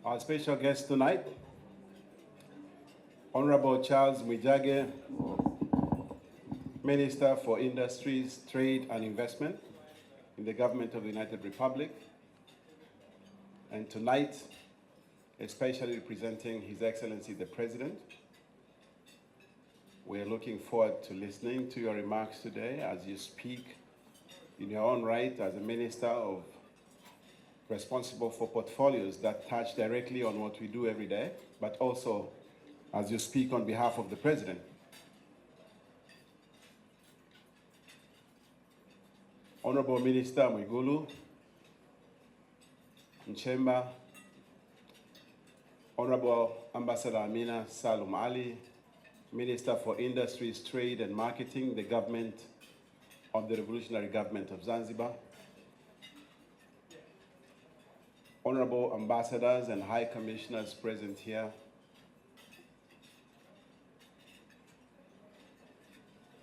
Our special guest tonight, Honorable Charles Mwijage, Minister for Industries, Trade and Investment in the Government of the United Republic. And tonight, especially representing His Excellency the President. We're looking forward to listening to your remarks today as you speak in your own right as a minister responsible for portfolios that touch directly on what we do every day, but also as you speak on behalf of the President. Honorable Minister Mwigulu, Nchemba, Honorable Ambassador Amina Salum Ali, Minister for Industries, Trade and Marketing, the government of the Revolutionary Government of Zanzibar, Honorable Ambassadors and High Commissioners present here,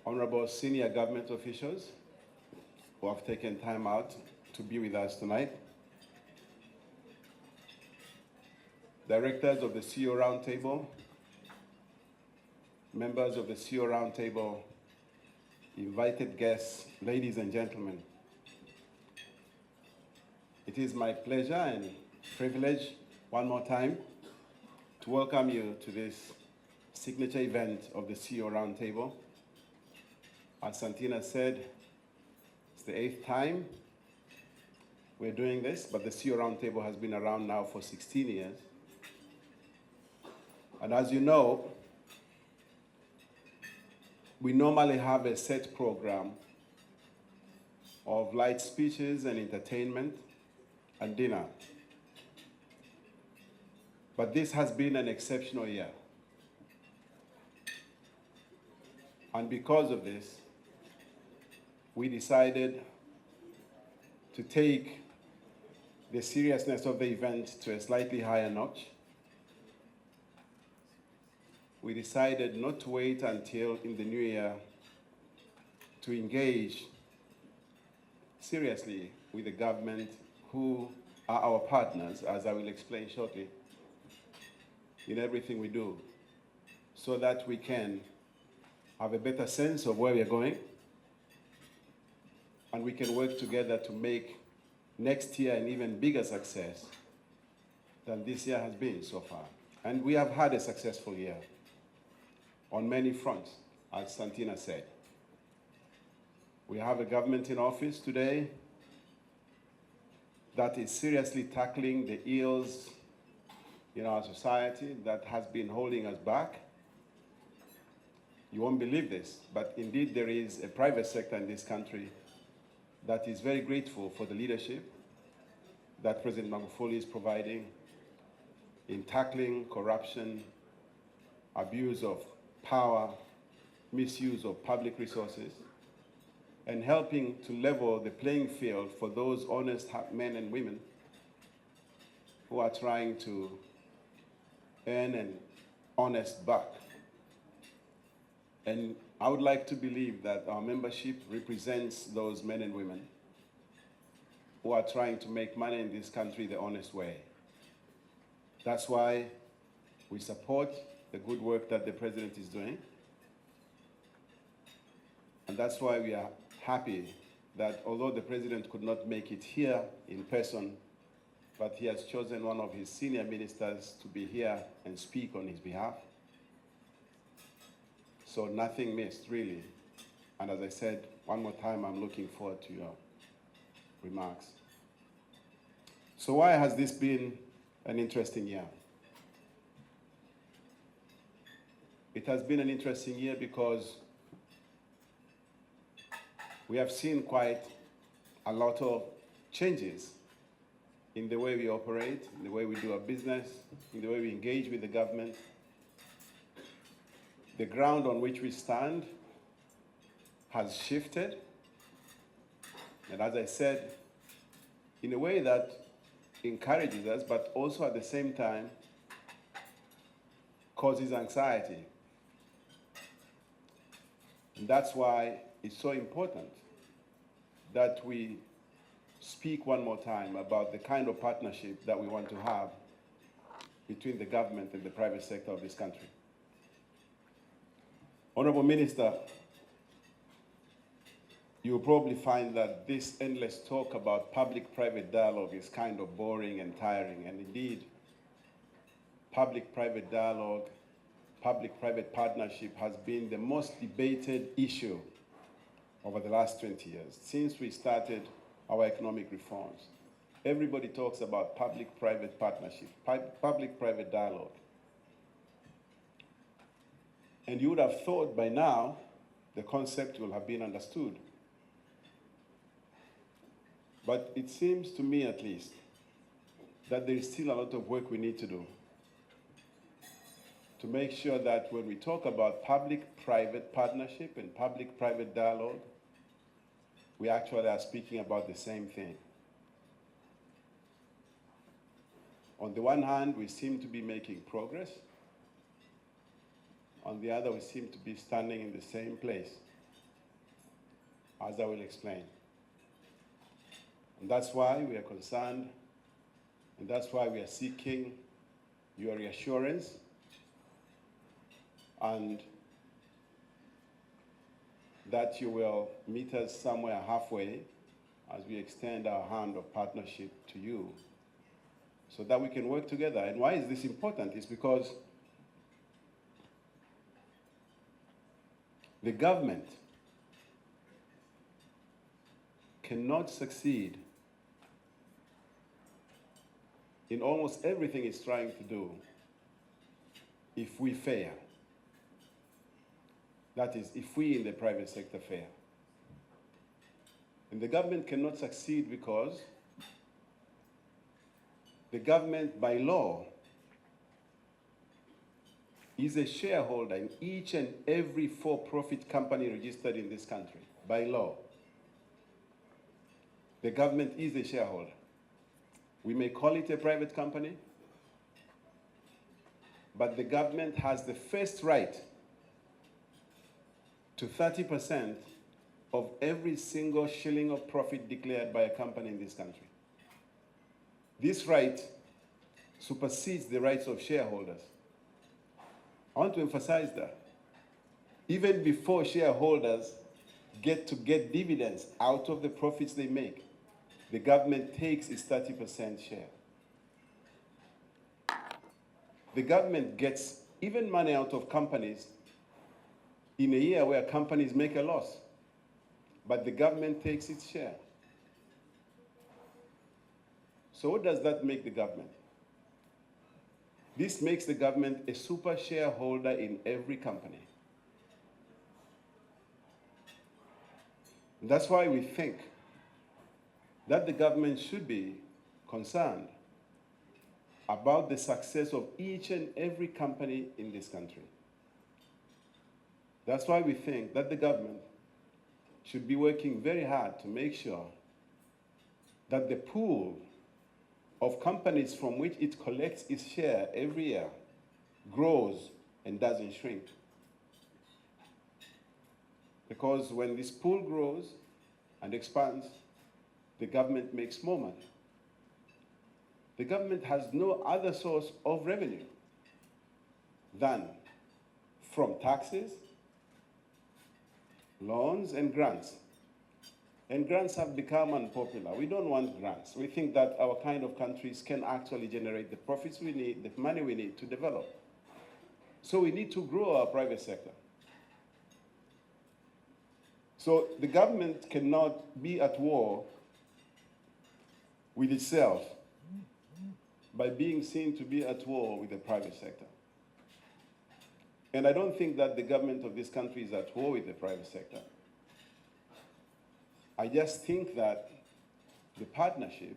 Honorable Senior Government Officials who have taken time out to be with us tonight, Directors of the CEO Roundtable, members of the CEO Roundtable, invited guests, ladies and gentlemen. It is my pleasure and privilege, one more time, to welcome you to this signature event of the CEO Roundtable. As Santina said, it's the 8th time we're doing this, but the CEO Roundtable has been around now for 16 years. And as you know, we normally have a set program of light speeches and entertainment and dinner. But this has been an exceptional year. And because of this, we decided to take the seriousness of the event to a slightly higher notch. We decided not to wait until in the new year to engage seriously with the government, who are our partners, as I will explain shortly, in everything we do, so that we can have a better sense of where we are going, and we can work together to make next year an even bigger success than this year has been so far. And we have had a successful year on many fronts, as Santina said. We have a government in office today that is seriously tackling the ills in our society that has been holding us back. You won't believe this, but indeed there is a private sector in this country that is very grateful for the leadership that President Magufuli is providing in tackling corruption, abuse of power, misuse of public resources, and helping to level the playing field for those honest men and women who are trying to earn an honest buck. And I would like to believe that our membership represents those men and women who are trying to make money in this country the honest way. That's why we support the good work that the President is doing. And that's why we are happy that although the President could not make it here in person, but he has chosen one of his senior ministers to be here and speak on his behalf. So nothing missed, really. And as I said, one more time, I'm looking forward to your remarks. So why has this been an interesting year? It has been an interesting year because we have seen quite a lot of changes in the way we operate, in the way we do our business, in the way we engage with the government. The ground on which we stand has shifted, and as I said, in a way that encourages us, but also at the same time causes anxiety. And that's why it's so important that we speak one more time about the kind of partnership that we want to have between the government and the private sector of this country. Honorable Minister, you'll probably find that this endless talk about public-private dialogue is kind of boring and tiring, and indeed, public-private dialogue, public-private partnership has been the most debated issue over the last 20 years, since we started our economic reforms. Everybody talks about public-private partnership, public-private dialogue. And you would have thought by now the concept will have been understood. But it seems to me, at least, that there is still a lot of work we need to do to make sure that when we talk about public-private partnership and public-private dialogue, we actually are speaking about the same thing. On the one hand, we seem to be making progress. On the other, we seem to be standing in the same place, as I will explain. And that's why we are concerned, and that's why we are seeking your reassurance and that you will meet us somewhere halfway as we extend our hand of partnership to you so that we can work together. And why is this important? It's because the government cannot succeed in almost everything it's trying to do if we fail. That is, if we in the private sector fail. And the government cannot succeed because the government, by law, is a shareholder in each and every for-profit company registered in this country, by law. The government is a shareholder. We may call it a private company, but the government has the first right to 30% of every single shilling of profit declared by a company in this country. This right supersedes the rights of shareholders. I want to emphasize that. Even before shareholders get to get dividends out of the profits they make, the government takes its 30% share. The government gets even money out of companies in a year where companies make a loss, but the government takes its share. So what does that make the government? This makes the government a super shareholder in every company. And that's why we think that the government should be concerned about the success of each and every company in this country. That's why we think that the government should be working very hard to make sure that the pool of companies from which it collects its share every year grows and doesn't shrink. Because when this pool grows and expands, the government makes more money. The government has no other source of revenue than from taxes, loans, and grants. And grants have become unpopular. We don't want grants. We think that our kind of countries can actually generate the profits we need, the money we need to develop. So we need to grow our private sector. So the government cannot be at war with itself by being seen to be at war with the private sector. And I don't think that the government of this country is at war with the private sector. I just think that the partnership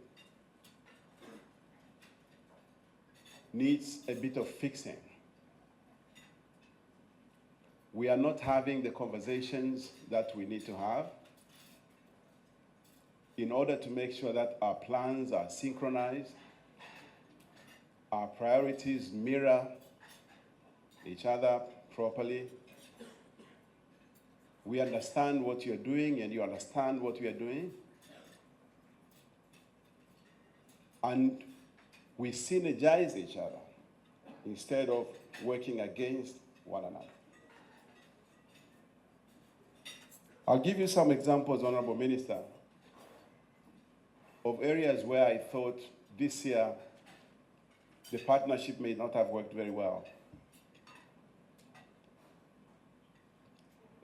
needs a bit of fixing. We are not having the conversations that we need to have in order to make sure that our plans are synchronized, our priorities mirror each other properly. We understand what you're doing and you understand what we are doing. And we synergize each other instead of working against one another. I'll give you some examples, Honorable Minister, of areas where I thought this year the partnership may not have worked very well.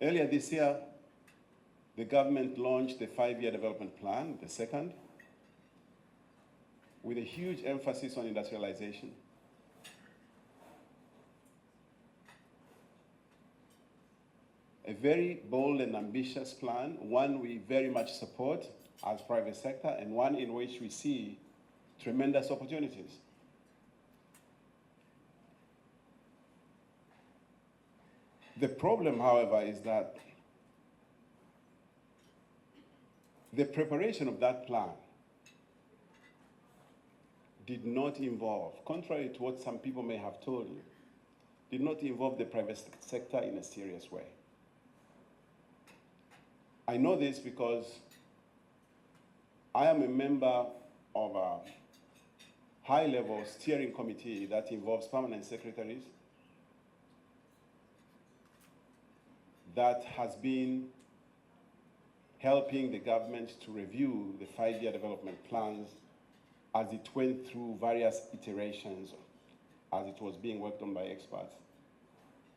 Earlier this year, the government launched the 5-year development plan, the second, with a huge emphasis on industrialization. A very bold and ambitious plan, one we very much support as private sector, and one in which we see tremendous opportunities. The problem, however, is that the preparation of that plan did not involve, contrary to what some people may have told you, did not involve the private sector in a serious way. I know this because I am a member of a high-level steering committee that involves permanent secretaries that has been helping the government to review the 5-year development plans as it went through various iterations as it was being worked on by experts.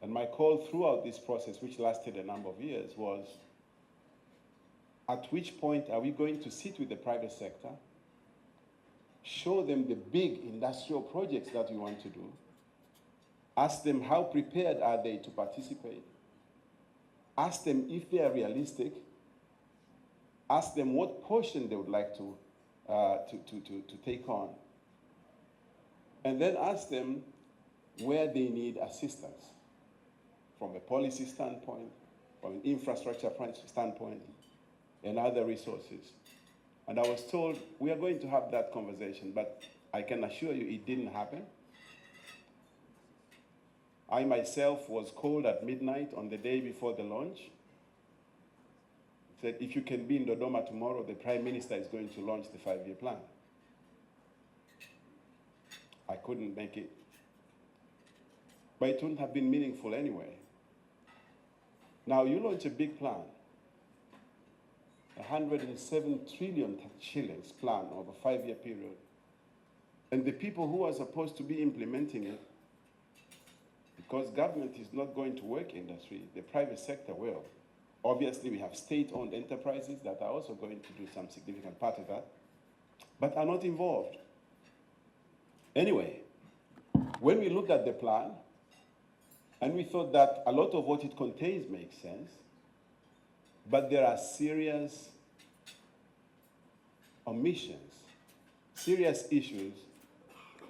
And my call throughout this process, which lasted a number of years, was at which point are we going to sit with the private sector, show them the big industrial projects that we want to do, ask them how prepared are they to participate, ask them if they are realistic, ask them what portion they would like to take on, and then ask them where they need assistance from a policy standpoint, from an infrastructure standpoint, and other resources. And I was told, we are going to have that conversation, but I can assure you it didn't happen. I myself was called at midnight on the day before the launch. Said, if you can be in Dodoma tomorrow, the Prime Minister is going to launch the 5-year plan. I couldn't make it. But it wouldn't have been meaningful anyway. Now you launch a big plan, 107 trillion shillings plan over a 5-year period. And the people who are supposed to be implementing it, because government is not going to work industry, the private sector will. Obviously, we have state-owned enterprises that are also going to do some significant part of that, but are not involved. Anyway, when we looked at the plan, and we thought that a lot of what it contains makes sense, but there are serious omissions, serious issues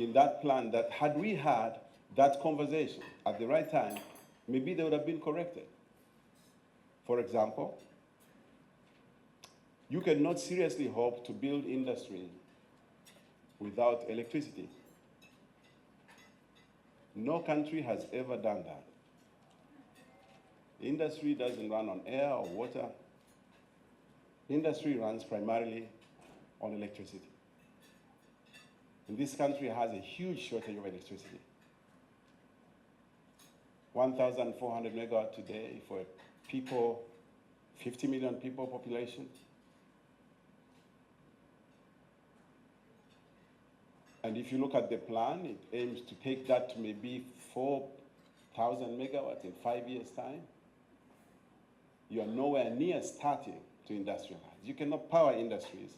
in that plan that had we had that conversation at the right time, maybe they would have been corrected. For example, you cannot seriously hope to build industry without electricity. No country has ever done that. The industry doesn't run on air or water. The industry runs primarily on electricity. And this country has a huge shortage of electricity. 1,400 megawatts today for people, 50 million people population. And if you look at the plan, it aims to take that to maybe 4,000 megawatts in 5 years' time. You are nowhere near starting to industrialize. You cannot power industries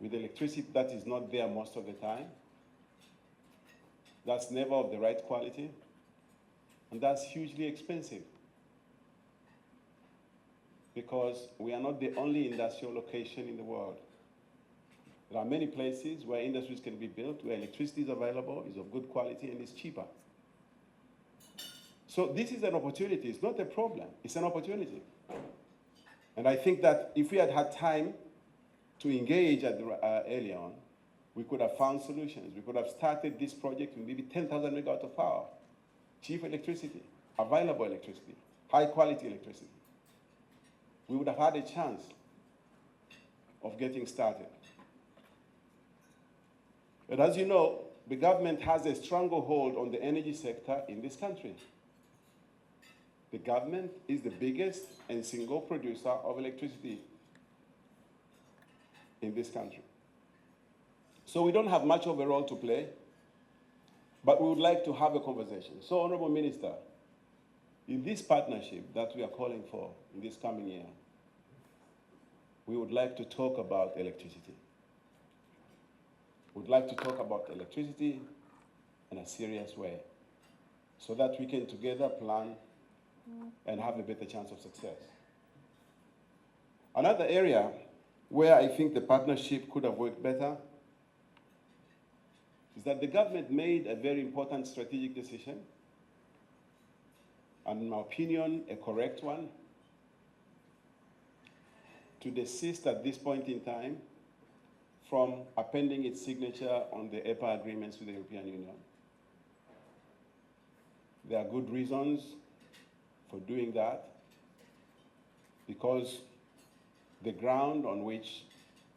with electricity that is not there most of the time. That's never of the right quality. And that's hugely expensive, because we are not the only industrial location in the world. There are many places where industries can be built, where electricity is available, is of good quality, and is cheaper. So this is an opportunity. It's not a problem. It's an opportunity. And I think that if we had had time to engage early on, we could have found solutions. We could have started this project with maybe 10,000 megawatts of power, cheap electricity, available electricity, high-quality electricity. We would have had a chance of getting started. But as you know, the government has a stranglehold on the energy sector in this country. The government is the biggest and single producer of electricity in this country. So we don't have much of a role to play, but we would like to have a conversation. So, Honorable Minister, in this partnership that we are calling for in this coming year, we would like to talk about electricity. We'd like to talk about electricity in a serious way so that we can together plan and have a better chance of success. Another area where I think the partnership could have worked better is that the government made a very important strategic decision, and in my opinion, a correct one, to desist at this point in time from appending its signature on the EPA agreements with the European Union. There are good reasons for doing that, because the ground on which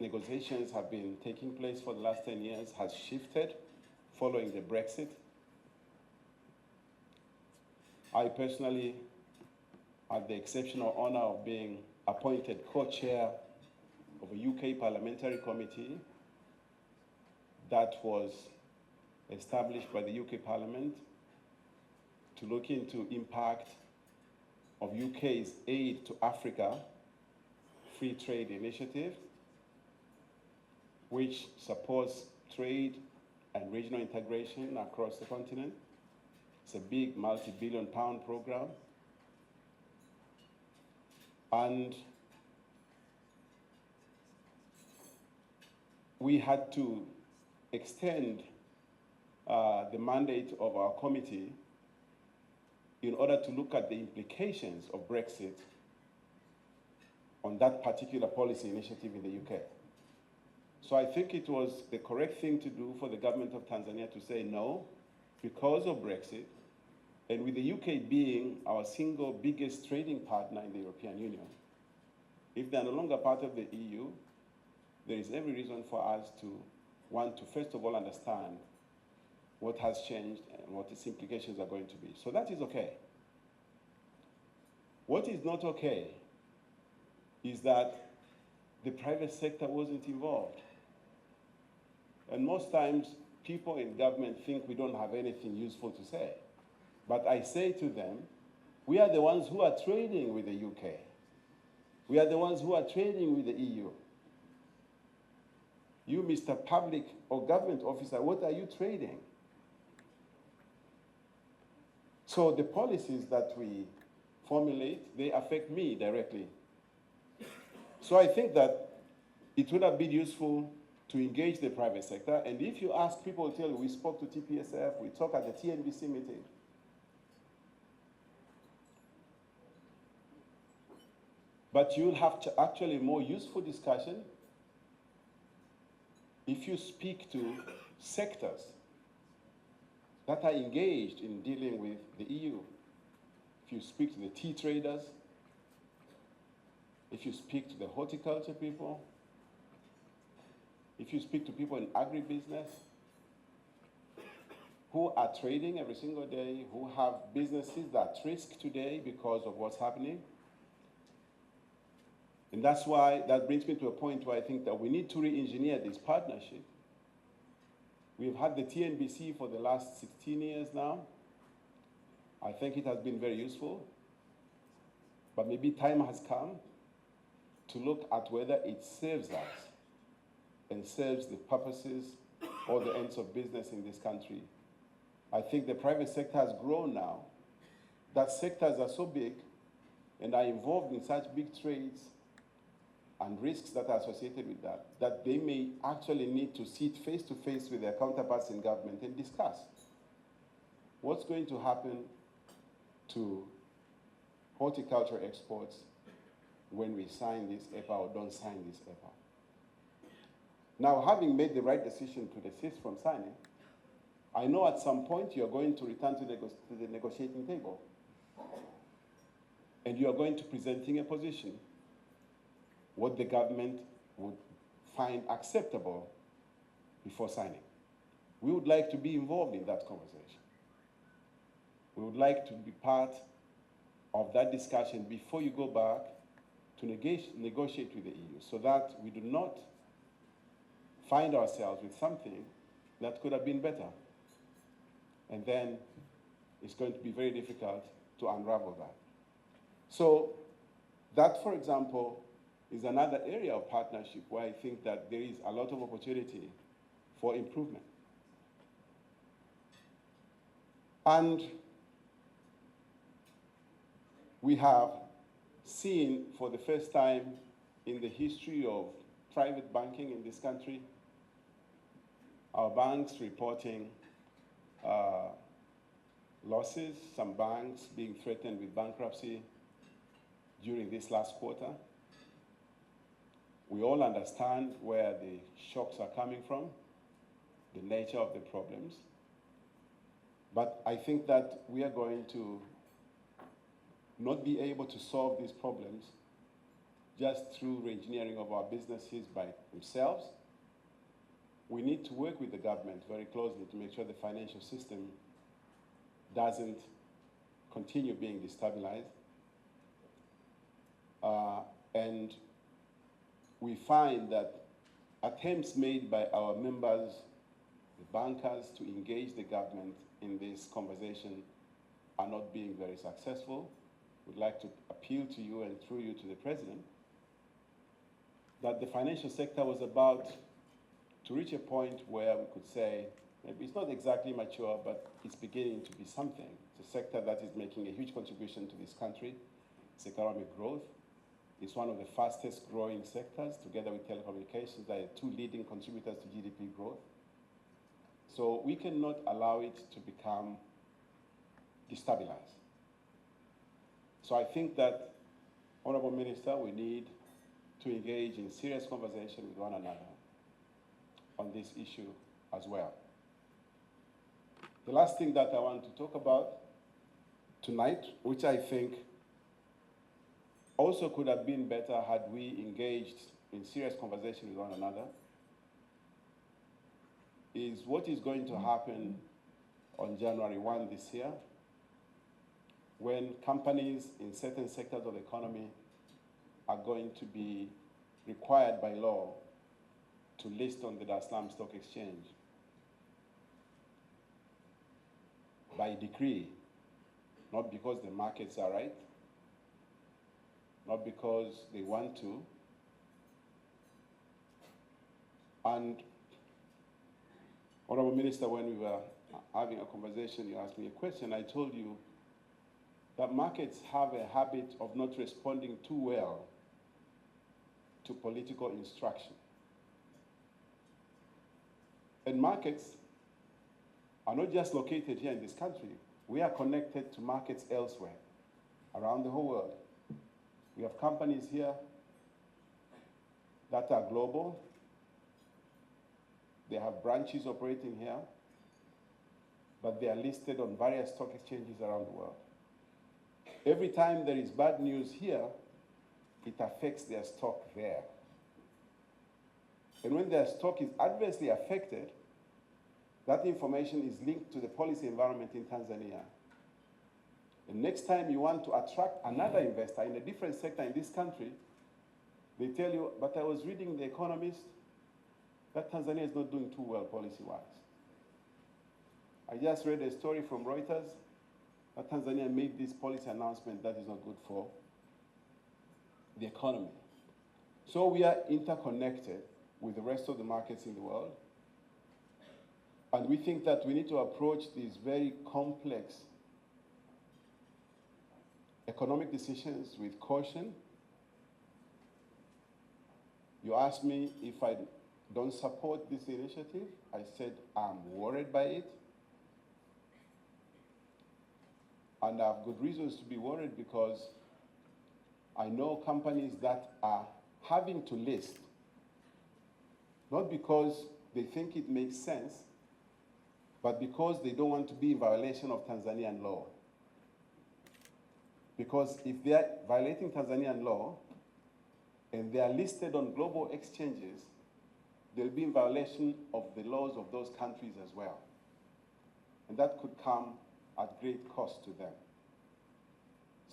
negotiations have been taking place for the last 10 years has shifted following the Brexit. I personally had the exceptional honor of being appointed co-chair of a UK parliamentary committee that was established by the UK Parliament to look into impact of UK's Aid to Africa Free Trade Initiative, which supports trade and regional integration across the continent. It's a big multi-billion pound program. And we had to extend the mandate of our committee in order to look at the implications of Brexit on that particular policy initiative in the UK. So I think it was the correct thing to do for the government of Tanzania to say no, because of Brexit, and with the UK being our single biggest trading partner in the European Union, if they are no longer part of the EU, there is every reason for us to want to, first of all, understand what has changed and what its implications are going to be. So that is okay. What is not okay is that the private sector wasn't involved. And most times, people in government think we don't have anything useful to say. But I say to them, we are the ones who are trading with the UK. We are the ones who are trading with the EU. You, Mr. Public or Government Officer, what are you trading? So the policies that we formulate, they affect me directly. So I think that it would have been useful to engage the private sector. And if you ask, people will tell you, we spoke to TPSF, we talked at the TNBC meeting. But you'll have actually more useful discussion if you speak to sectors that are engaged in dealing with the EU. If you speak to the tea traders, if you speak to the horticulture people, if you speak to people in agribusiness who are trading every single day, who have businesses that are at risk today because of what's happening. And that's why that brings me to a point where I think that we need to re-engineer this partnership. We've had the TNBC for the last 16 years now. I think it has been very useful. But maybe time has come to look at whether it serves us and serves the purposes or the ends of business in this country. I think the private sector has grown now, that sectors are so big and are involved in such big trades and risks that are associated with that, that they may actually need to sit face to face with their counterparts in government and discuss what's going to happen to horticulture exports when we sign this EPA or don't sign this EPA. Now, having made the right decision to desist from signing, I know at some point you're going to return to the negotiating table. And you are going to presenting a position, what the government would find acceptable before signing. We would like to be involved in that conversation. We would like to be part of that discussion before you go back to negotiate with the EU, so that we do not find ourselves with something that could have been better. And then it's going to be very difficult to unravel that. So that, for example, is another area of partnership where I think that there is a lot of opportunity for improvement. And we have seen for the first time in the history of private banking in this country, our banks reporting losses, some banks being threatened with bankruptcy during this last quarter. We all understand where the shocks are coming from, the nature of the problems. But I think that we are going to not be able to solve these problems just through re-engineering of our businesses by themselves. We need to work with the government very closely to make sure the financial system doesn't continue being destabilized. And we find that attempts made by our members, the bankers, to engage the government in this conversation are not being very successful. We'd like to appeal to you and through you to the President that the financial sector was about to reach a point where we could say, maybe it's not exactly mature, but it's beginning to be something. It's a sector that is making a huge contribution to this country. It's economic growth. It's one of the fastest growing sectors, together with telecommunications. They are two leading contributors to GDP growth. So we cannot allow it to become destabilized. So I think that, Honorable Minister, we need to engage in serious conversation with one another on this issue as well. The last thing that I want to talk about tonight, which I think also could have been better had we engaged in serious conversation with one another, is what is going to happen on January 1 this year, when companies in certain sectors of the economy are going to be required by law to list on the Dar es Salaam Stock Exchange by decree, not because the markets are right, not because they want to. And Honorable Minister, when we were having a conversation, you asked me a question. I told you that markets have a habit of not responding too well to political instruction. And markets are not just located here in this country. We are connected to markets elsewhere, around the whole world. We have companies here that are global. They have branches operating here, but they are listed on various stock exchanges around the world. Every time there is bad news here, it affects their stock there. And when their stock is adversely affected, that information is linked to the policy environment in Tanzania. And next time you want to attract another investor in a different sector in this country, they tell you, but I was reading The Economist, that Tanzania is not doing too well policy-wise. I just read a story from Reuters that Tanzania made this policy announcement that is not good for the economy. So we are interconnected with the rest of the markets in the world. And we think that we need to approach these very complex economic decisions with caution. You asked me if I don't support this initiative. I said I'm worried by it. And I have good reasons to be worried because I know companies that are having to list, not because they think it makes sense, but because they don't want to be in violation of Tanzanian law. Because if they are violating Tanzanian law and they are listed on global exchanges, they'll be in violation of the laws of those countries as well. And that could come at great cost to them.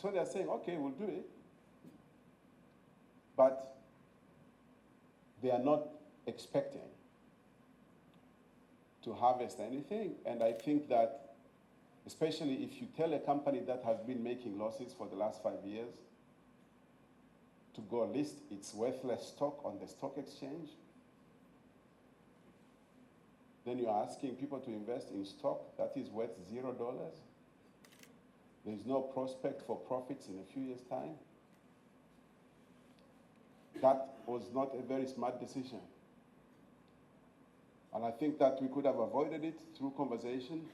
So they're saying, okay, we'll do it. But they are not expecting to harvest anything. And I think that, especially if you tell a company that has been making losses for the last 5 years to go list its worthless stock on the stock exchange, then you're asking people to invest in stock that is worth $0. There's no prospect for profits in a few years' time. That was not a very smart decision. And I think that we could have avoided it through conversation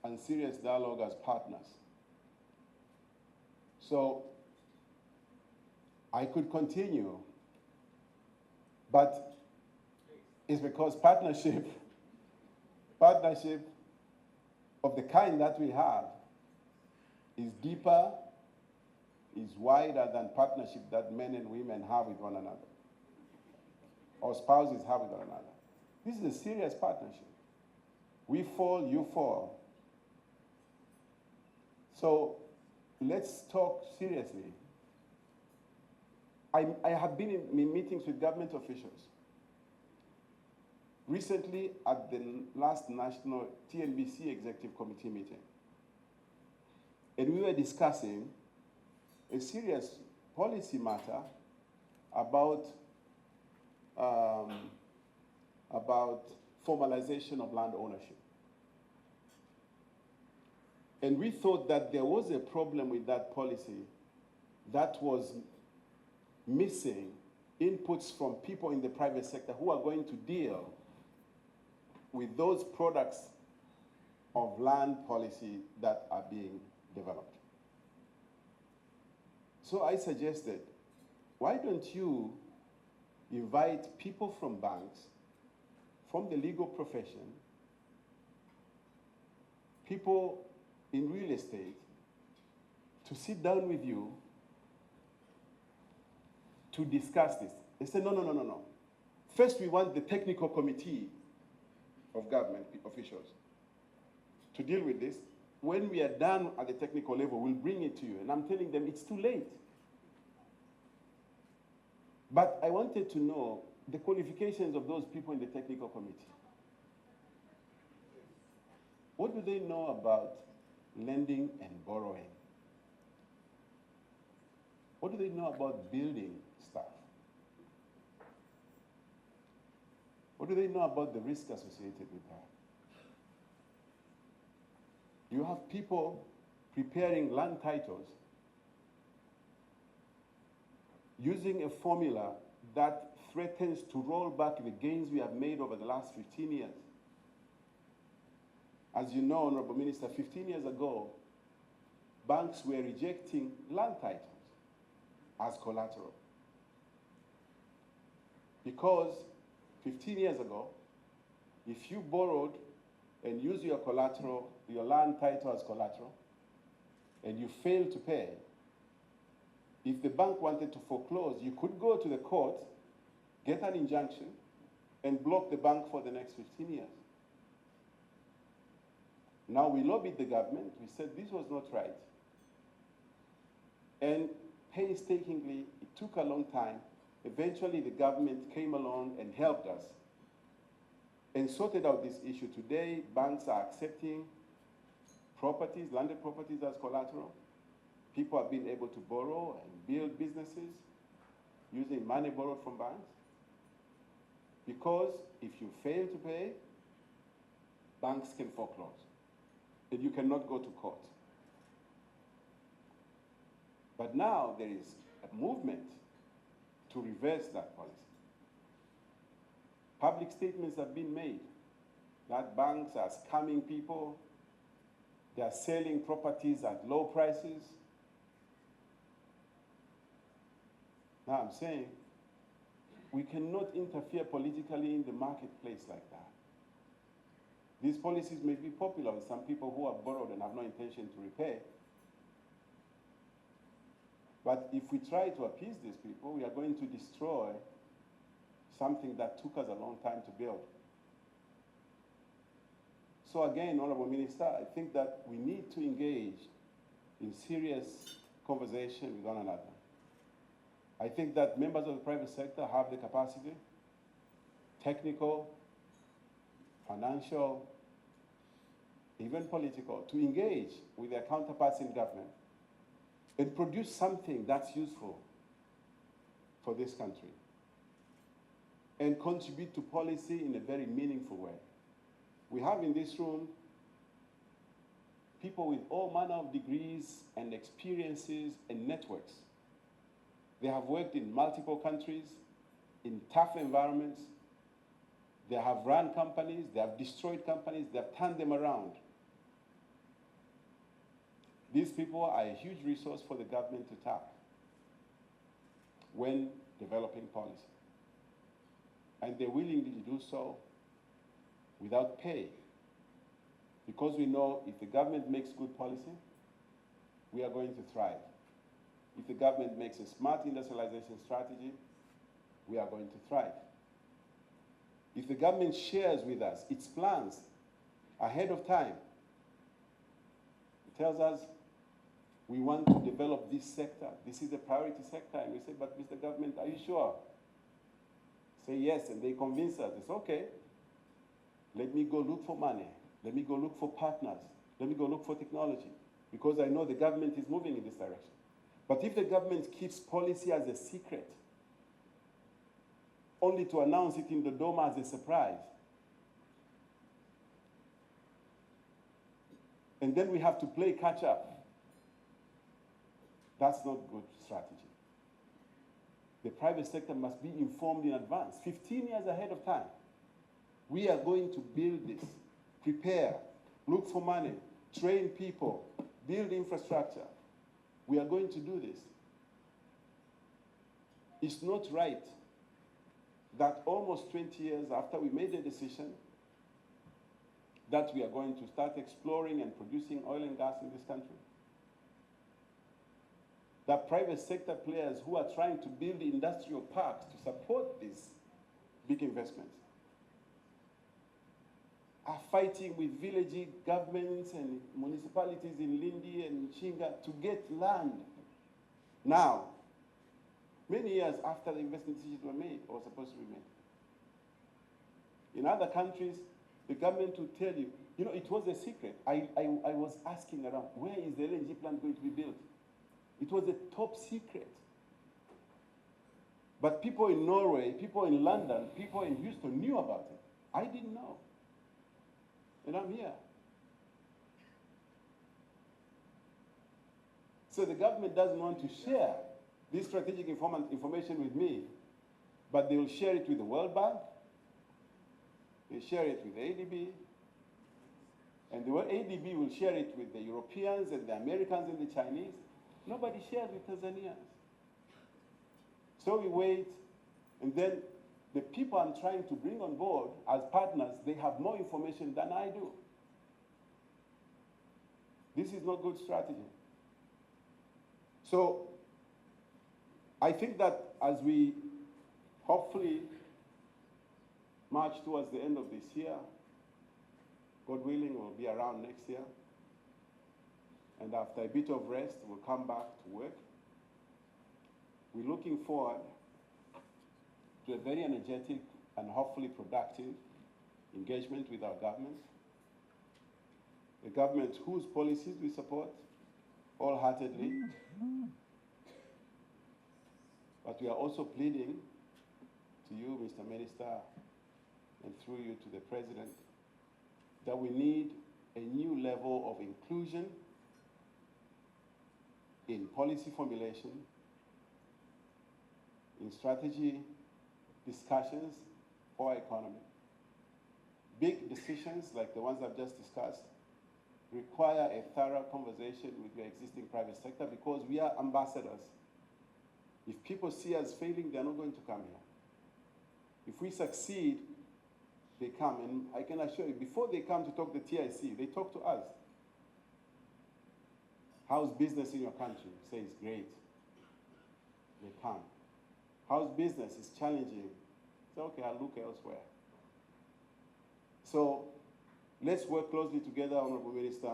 and serious dialogue as partners. So I could continue, but it's because partnership of the kind that we have is deeper, is wider than partnership that men and women have with one another, or spouses have with one another. This is a serious partnership. We fall, you fall. So let's talk seriously. I have been in meetings with government officials. Recently, at the last national TNBC Executive Committee meeting, and we were discussing a serious policy matter about formalization of land ownership. And we thought that there was a problem with that policy that was missing inputs from people in the private sector who are going to deal with those products of land policy that are being developed. So I suggested, why don't you invite people from banks, from the legal profession, people in real estate, to sit down with you to discuss this. They said, no. First, we want the technical committee of government officials to deal with this. When we are done at the technical level, we'll bring it to you. And I'm telling them it's too late. But I wanted to know the qualifications of those people in the technical committee. What do they know about lending and borrowing? What do they know about building stuff? What do they know about the risk associated with that? You have people preparing land titles using a formula that threatens to roll back the gains we have made over the last 15 years. As you know, Honorable Minister, 15 years ago, banks were rejecting land titles as collateral. Because 15 years ago, if you borrowed and used your collateral, your land title as collateral, and you failed to pay, if the bank wanted to foreclose, you could go to the court, get an injunction, and block the bank for the next 15 years. Now we lobbied the government. We said this was not right. And painstakingly, it took a long time. Eventually, the government came along and helped us and sorted out this issue. Today, banks are accepting properties, landed properties as collateral. People have been able to borrow and build businesses using money borrowed from banks. Because if you fail to pay, banks can foreclose. And you cannot go to court. But now there is a movement to reverse that policy. Public statements have been made that banks are scamming people. They are selling properties at low prices. Now I'm saying we cannot interfere politically in the marketplace like that. These policies may be popular with some people who have borrowed and have no intention to repay. But if we try to appease these people, we are going to destroy something that took us a long time to build. So again, Honorable Minister, I think that we need to engage in serious conversation with one another. I think that members of the private sector have the capacity, technical, financial, even political, to engage with their counterparts in government and produce something that's useful for this country and contribute to policy in a very meaningful way. We have in this room people with all manner of degrees and experiences and networks. They have worked in multiple countries, in tough environments. They have run companies, they have destroyed companies, they have turned them around. These people are a huge resource for the government to tap when developing policy. And they willingly do so without pay. Because we know if the government makes good policy, we are going to thrive. If the government makes a smart industrialization strategy, we are going to thrive. If the government shares with us its plans ahead of time, it tells us we want to develop this sector. This is a priority sector. And we say, but Mr. Government, are you sure? Say yes, and they convince us. It's okay. Let me go look for money. Let me go look for partners. Let me go look for technology. Because I know the government is moving in this direction. But if the government keeps policy as a secret, only to announce it in the Doma as a surprise, and then we have to play catch up, that's not good strategy. The private sector must be informed in advance, 15 years ahead of time. We are going to build this, prepare, look for money, train people, build infrastructure. We are going to do this. It's not right that almost 20 years after we made the decision that we are going to start exploring and producing oil and gas in this country, that private sector players who are trying to build industrial parks to support these big investments are fighting with village governments and municipalities in Lindi and Chinga to get land now, many years after the investment decisions were made or supposed to be made. In other countries, the government will tell you, it was a secret. I was asking around, where is the LNG plant going to be built? It was a top secret. But people in Norway, people in London, people in Houston knew about it. I didn't know. And I'm here. So the government doesn't want to share this strategic information with me, but they will share it with the World Bank, they share it with the ADB, and the ADB will share it with the Europeans and the Americans and the Chinese. Nobody shares with Tanzanians. So we wait, and then the people I'm trying to bring on board as partners, they have more information than I do. This is not good strategy. So I think that as we hopefully march towards the end of this year, God willing, we'll be around next year. And after a bit of rest, we'll come back to work. We're looking forward to a very energetic and hopefully productive engagement with our government. A government whose policies we support wholeheartedly. But we are also pleading to you, Mr. Minister, and through you to the President, that we need a new level of inclusion in policy formulation, in strategy discussions for our economy. Big decisions like the ones I've just discussed require a thorough conversation with your existing private sector because we are ambassadors. If people see us failing, they're not going to come here. If we succeed, they come. And I can assure you, before they come to talk to TIC, they talk to us. How's business in your country? Say it's great. They come. How's business? It's challenging. say, okay, I'll look elsewhere. So let's work closely together, Honorable Minister.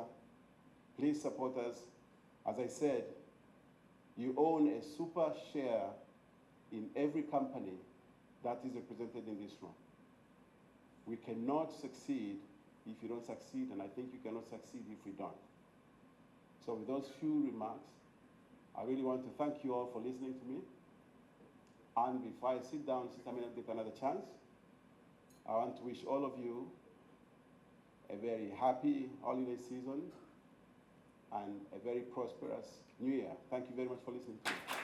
Please support us. As I said, you own a super share in every company that is represented in this room. We cannot succeed if you don't succeed, and I think you cannot succeed if we don't. So with those few remarks, I really want to thank you all for listening to me. And before I sit down, since I may not get another chance, I want to wish all of you a very happy holiday season and a very prosperous new year. Thank you very much for listening to me.